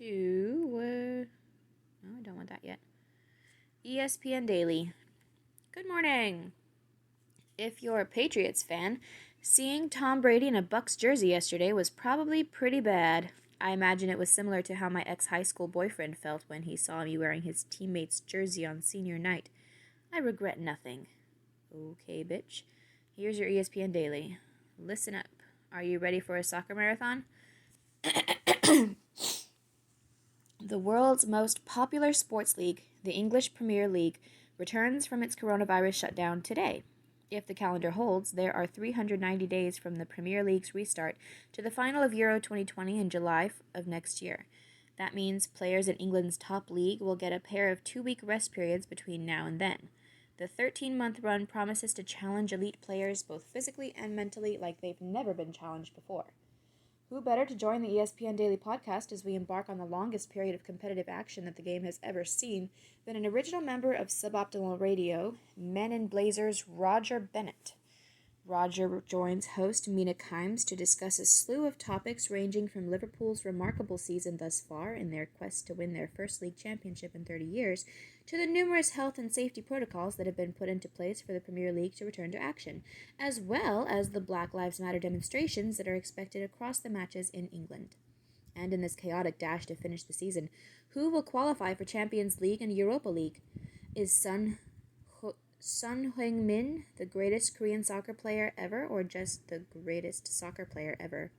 to... no, I don't want that yet. ESPN Daily. Good morning. If you're a Patriots fan, seeing Tom Brady in a Bucs jersey yesterday was probably pretty bad. I imagine it was similar to how my ex-high school boyfriend felt when he saw me wearing his teammate's jersey on senior night. I regret nothing. Okay, bitch. Here's your ESPN Daily. Listen up. Are you ready for a soccer marathon? The world's most popular sports league, the English Premier League, returns from its coronavirus shutdown today. If the calendar holds, there are 390 days from the Premier League's restart to the final of Euro 2020 in July of next year. That means players in England's top league will get a pair of 2-week rest periods between now and then. The 13-month run promises to challenge elite players both physically and mentally like they've never been challenged before. Who better to join the ESPN Daily podcast as we embark on the longest period of competitive action that the game has ever seen than an original member of Suboptimal Radio, Men in Blazers Roger Bennett. Roger joins host Mina Kimes to discuss a slew of topics ranging from Liverpool's remarkable season thus far in their quest to win their first league championship in 30 years, to the numerous health and safety protocols that have been put into place for the Premier League to return to action, as well as the Black Lives Matter demonstrations that are expected across the matches in England. And in this chaotic dash to finish the season, who will qualify for Champions League and Europa League? Is Son Heung-min the greatest Korean soccer player ever, or just the greatest soccer player ever?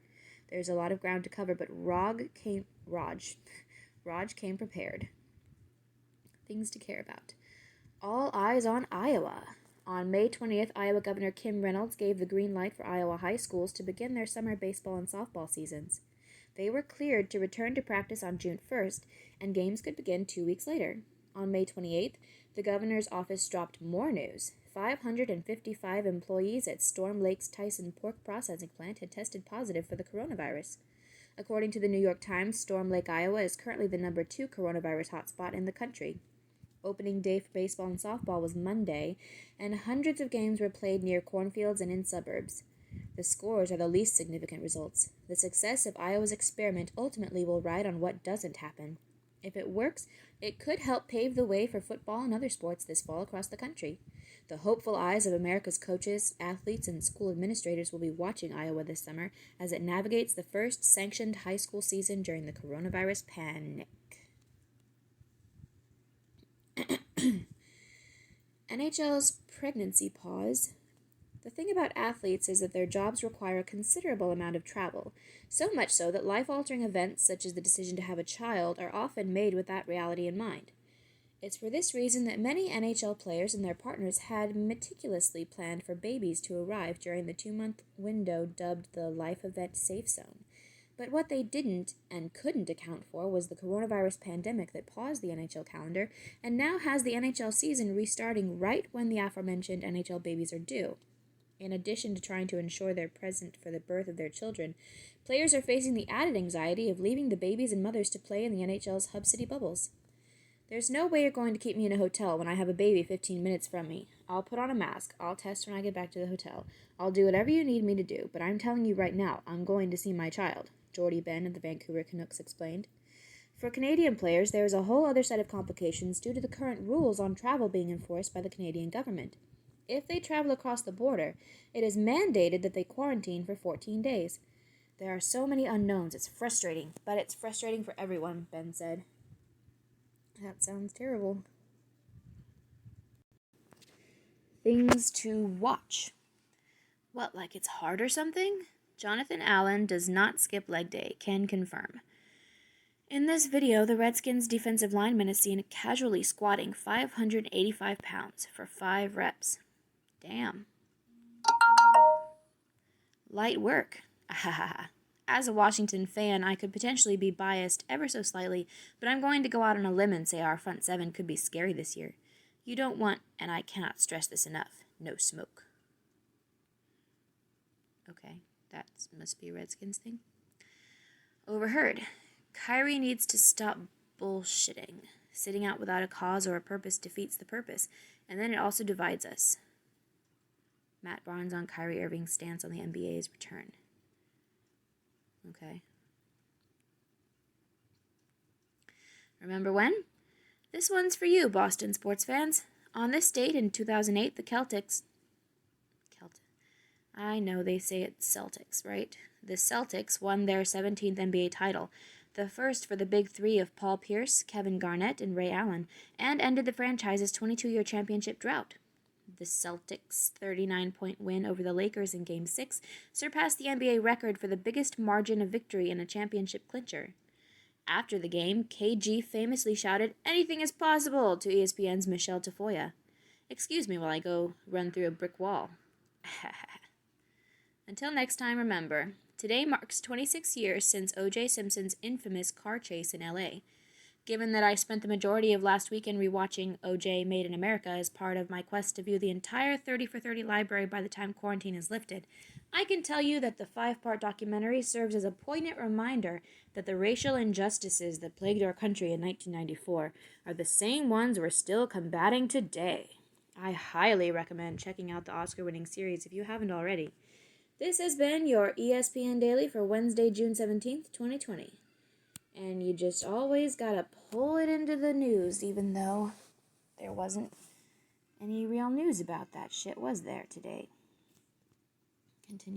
There's a lot of ground to cover, but Raj came prepared. Things to care about. All eyes on Iowa. On May 20th, Iowa Governor Kim Reynolds gave the green light for Iowa high schools to begin their summer baseball and softball seasons. They were cleared to return to practice on June 1st, and games could begin 2 weeks later. On May 28th, the governor's office dropped more news. 555 employees at Storm Lake's Tyson pork processing plant had tested positive for the coronavirus. According to the New York Times, Storm Lake, Iowa is currently the number 2 coronavirus hotspot in the country. Opening day for baseball and softball was Monday, and hundreds of games were played near cornfields and in suburbs. The scores are the least significant results. The success of Iowa's experiment ultimately will ride on what doesn't happen. If it works, it could help pave the way for football and other sports this fall across the country. The hopeful eyes of America's coaches, athletes, and school administrators will be watching Iowa this summer as it navigates the first sanctioned high school season during the coronavirus panic. NHL's pregnancy pause. The thing about athletes is that their jobs require a considerable amount of travel, so much so that life-altering events such as the decision to have a child are often made with that reality in mind. It's for this reason that many NHL players and their partners had meticulously planned for babies to arrive during the 2-month window dubbed the Life Event Safe Zone. But what they didn't and couldn't account for was the coronavirus pandemic that paused the NHL calendar and now has the NHL season restarting right when the aforementioned NHL babies are due. In addition to trying to ensure they're present for the birth of their children, players are facing the added anxiety of leaving the babies and mothers to play in the NHL's hub city bubbles. There's no way you're going to keep me in a hotel when I have a baby 15 minutes from me. I'll put on a mask. I'll test when I get back to the hotel. I'll do whatever you need me to do, but I'm telling you right now, I'm going to see my child, Jordy Ben of the Vancouver Canucks explained. For Canadian players, there is a whole other set of complications due to the current rules on travel being enforced by the Canadian government. If they travel across the border, it is mandated that they quarantine for 14 days. There are so many unknowns. It's frustrating, but it's frustrating for everyone, Ben said. That sounds terrible. Things to watch. What, like it's hard or something? Jonathan Allen does not skip leg day, can confirm. In this video, the Redskins defensive lineman is seen casually squatting 585 pounds for 5 reps. Damn. Light work. Ahaha. As a Washington fan, I could potentially be biased ever so slightly, but I'm going to go out on a limb and say our front seven could be scary this year. You don't want, and I cannot stress this enough, no smoke. Okay, that must be a Redskins thing. Overheard. Kyrie needs to stop bullshitting. Sitting out without a cause or a purpose defeats the purpose, and then it also divides us. Matt Barnes on Kyrie Irving's stance on the NBA's return. Okay. Remember when? This one's for you, Boston sports fans. On this date in 2008, the I know they say it's Celtics, right? The Celtics won their 17th NBA title, the first for the big three of Paul Pierce, Kevin Garnett, and Ray Allen, and ended the franchise's 22-year championship drought. The Celtics' 39-point win over the Lakers in Game 6 surpassed the NBA record for the biggest margin of victory in a championship clincher. After the game, KG famously shouted, "Anything is possible," to ESPN's Michelle Tafoya. Excuse me while I go run through a brick wall. Until next time, remember, today marks 26 years since O.J. Simpson's infamous car chase in L.A. Given that I spent the majority of last weekend rewatching O.J. Made in America as part of my quest to view the entire 30 for 30 library by the time quarantine is lifted, I can tell you that the 5-part documentary serves as a poignant reminder that the racial injustices that plagued our country in 1994 are the same ones we're still combating today. I highly recommend checking out the Oscar-winning series if you haven't already. This has been your ESPN Daily for Wednesday, June 17th, 2020. And you just always gotta pull it into the news, even though there wasn't any real news about that shit, was there, today? Continue.